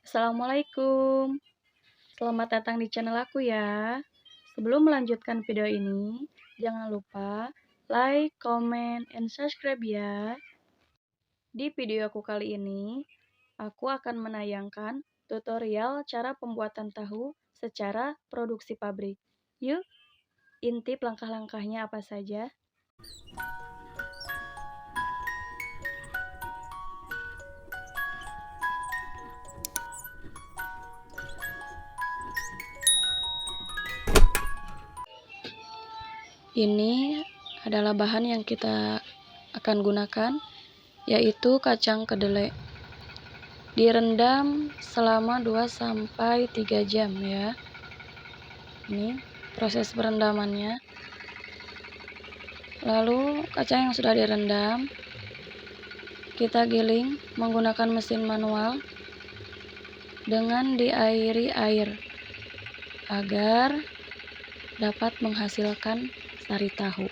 Assalamualaikum, selamat datang di channel aku ya. Sebelum melanjutkan video ini, jangan lupa like, comment, and subscribe ya. Di video aku kali ini, aku akan menayangkan tutorial cara pembuatan tahu secara produksi pabrik. Yuk, intip langkah-langkahnya apa saja. Ini adalah bahan yang kita akan gunakan, yaitu kacang kedelai. Direndam selama 2-3 jam ya. Ini proses perendamannya. Lalu kacang yang sudah direndam kita giling menggunakan mesin manual dengan diairi air agar dapat menghasilkan sari tahu.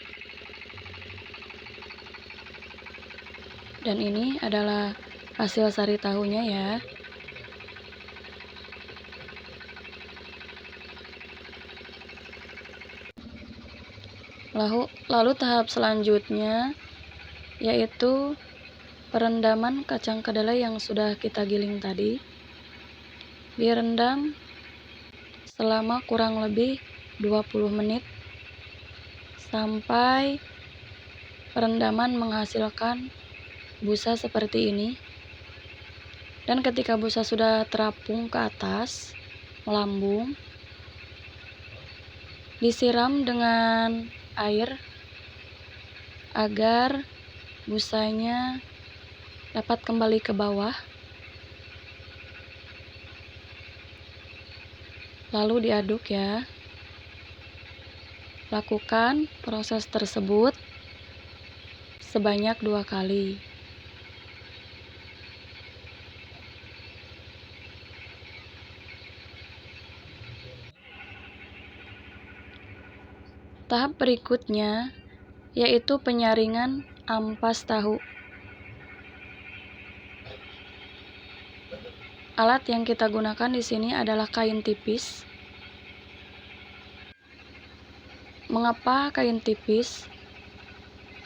Dan ini adalah hasil sari tahunya ya. Lalu tahap selanjutnya yaitu perendaman kacang kedelai yang sudah kita giling tadi. Direndam selama kurang lebih 20 menit sampai perendaman menghasilkan busa seperti ini. Dan ketika busa sudah terapung ke atas, melambung, disiram dengan air agar busanya dapat kembali ke bawah. Lalu diaduk ya. Lakukan proses tersebut sebanyak 2 kali. Tahap berikutnya yaitu penyaringan ampas tahu. Alat yang kita gunakan di sini adalah kain tipis. Mengapa kain tipis?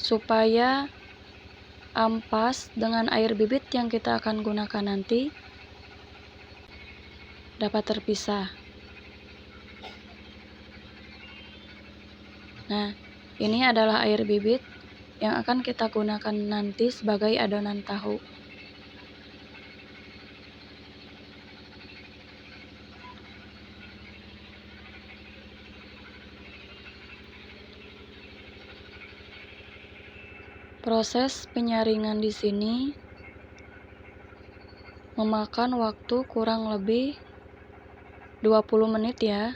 Supaya ampas dengan air bibit yang kita akan gunakan nanti dapat terpisah. Nah, ini adalah air bibit yang akan kita gunakan nanti sebagai adonan tahu. Proses penyaringan di sini memakan waktu kurang lebih 20 menit ya.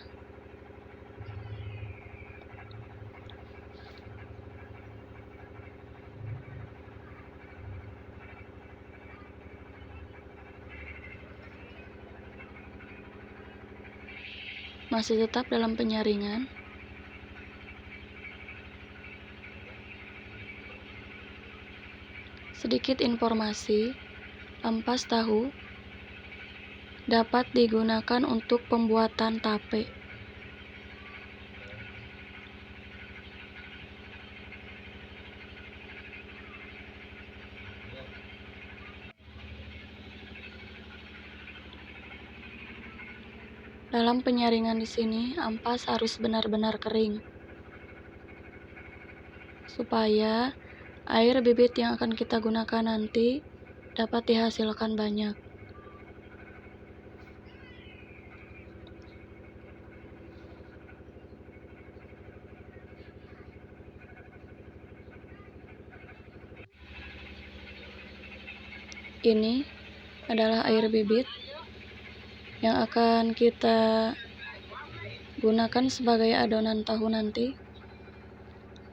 Masih tetap dalam penyaringan. Sedikit informasi, ampas tahu dapat digunakan untuk pembuatan tape. Dalam penyaringan di sini, ampas harus benar-benar kering supaya air bibit yang akan kita gunakan nanti dapat dihasilkan banyak. Ini adalah air bibit yang akan kita gunakan sebagai adonan tahu nanti.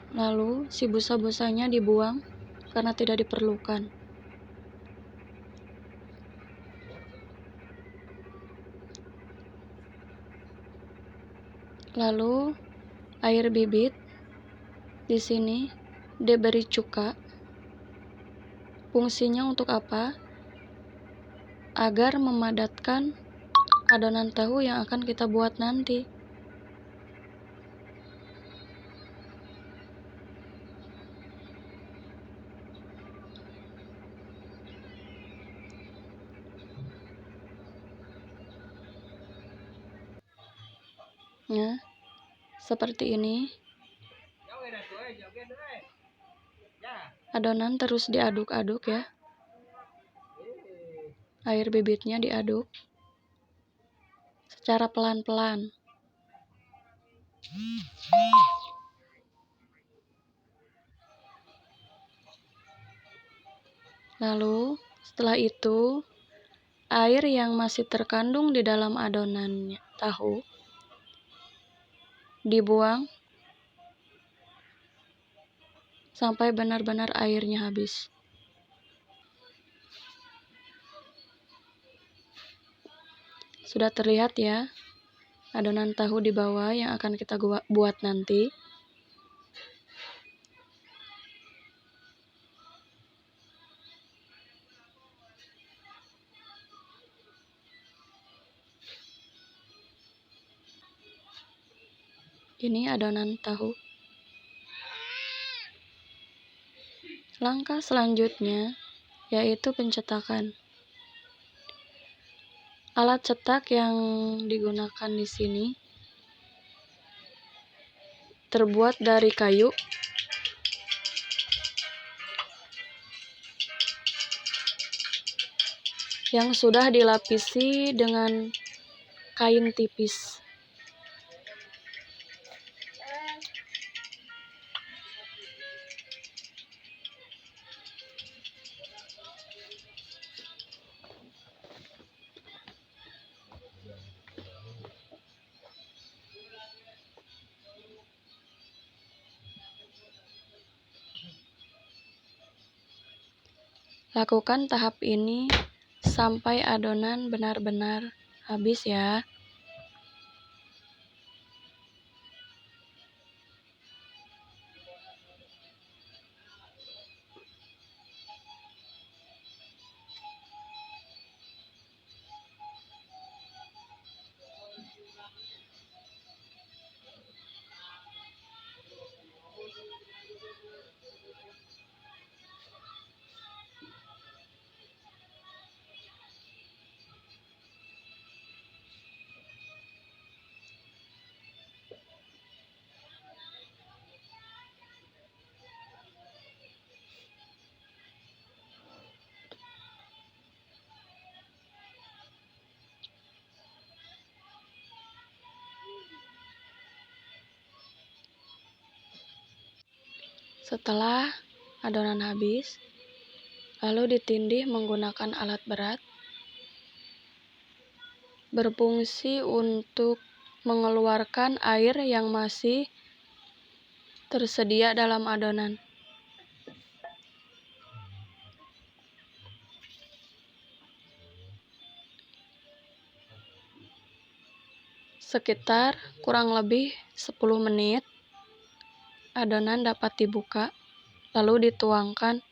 Lalu si busa-busanya dibuang karena tidak diperlukan. Lalu air bibit di sini diberi cuka. Fungsinya untuk apa? agar memadatkan adonan tahu yang akan kita buat nanti. Nah, seperti ini. Adonan terus diaduk-aduk ya. Air bibitnya diaduk secara pelan-pelan. Lalu, setelah itu, air yang masih terkandung di dalam adonan tahu dibuang sampai benar-benar airnya habis. Sudah terlihat ya, adonan tahu di bawah yang akan kita buat nanti. Ini adonan tahu. Langkah selanjutnya yaitu pencetakan. Alat cetak yang digunakan di sini terbuat dari kayu yang sudah dilapisi dengan kain tipis. Lakukan tahap ini sampai adonan benar-benar habis ya. Setelah adonan habis, lalu ditindih menggunakan alat berat, berfungsi untuk mengeluarkan air yang masih tersedia dalam adonan. Sekitar kurang lebih 10 menit, adonan dapat dibuka, lalu dituangkan.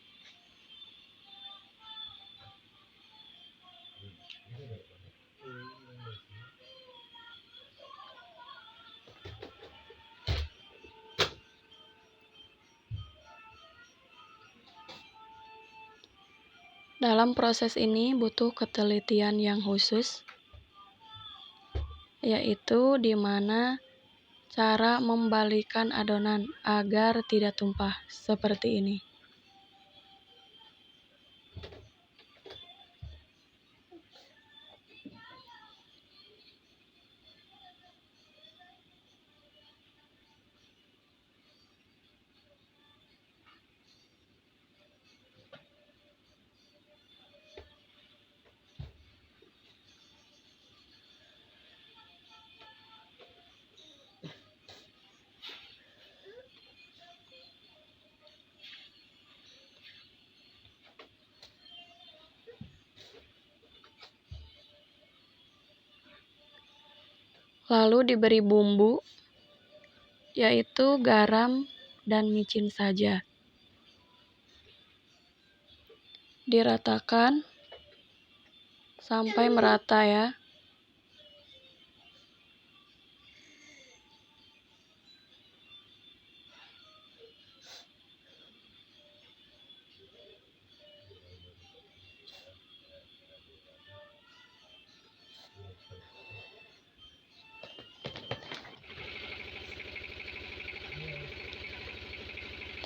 Dalam proses ini butuh ketelitian yang khusus, yaitu di mana cara membalikan adonan agar tidak tumpah seperti ini. Lalu diberi bumbu, yaitu garam dan micin saja. Diratakan sampai merata ya.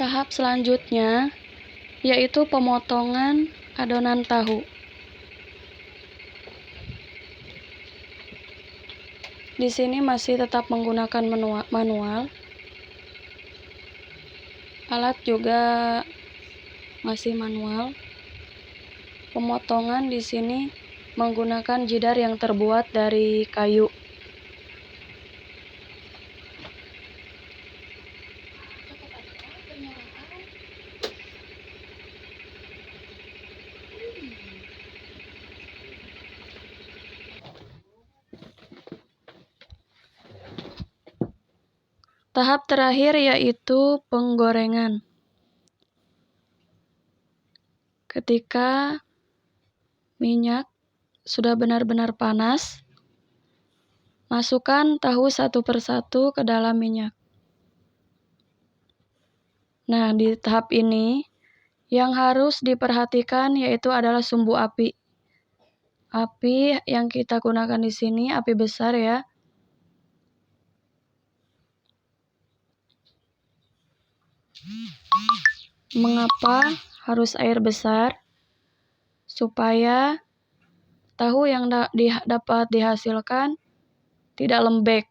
Tahap selanjutnya yaitu pemotongan adonan tahu. Di sini masih tetap menggunakan manual. Alat juga masih manual. Pemotongan di sini menggunakan jidar yang terbuat dari kayu. Tahap terakhir yaitu penggorengan. Ketika minyak sudah benar-benar panas, masukkan tahu satu persatu ke dalam minyak. Nah, di tahap ini yang harus diperhatikan yaitu adalah sumbu api. Api yang kita gunakan di sini api besar ya. Mengapa harus air besar? Supaya tahu yang dapat dihasilkan tidak lembek.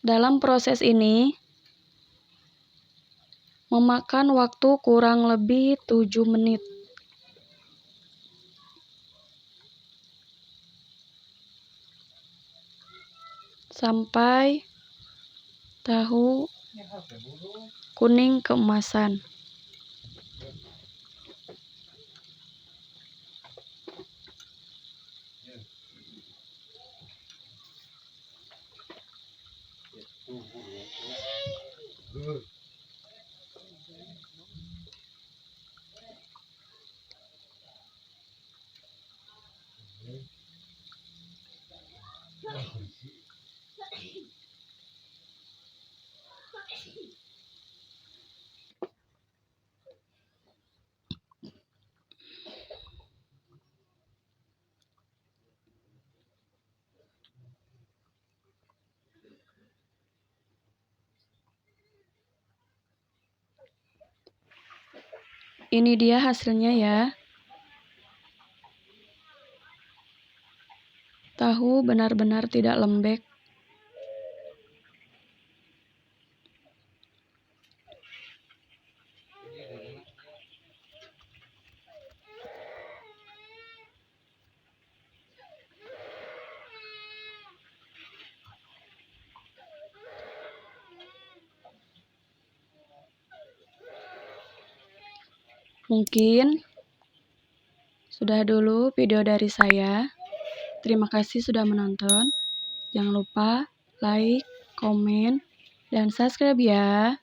Dalam proses ini memakan waktu kurang lebih 7 menit. Sampai tahu kuning keemasan. Ini dia hasilnya ya. Tahu benar-benar tidak lembek. Mungkin sudah dulu video dari saya. Terima kasih sudah menonton. Jangan lupa like, komen, dan subscribe ya.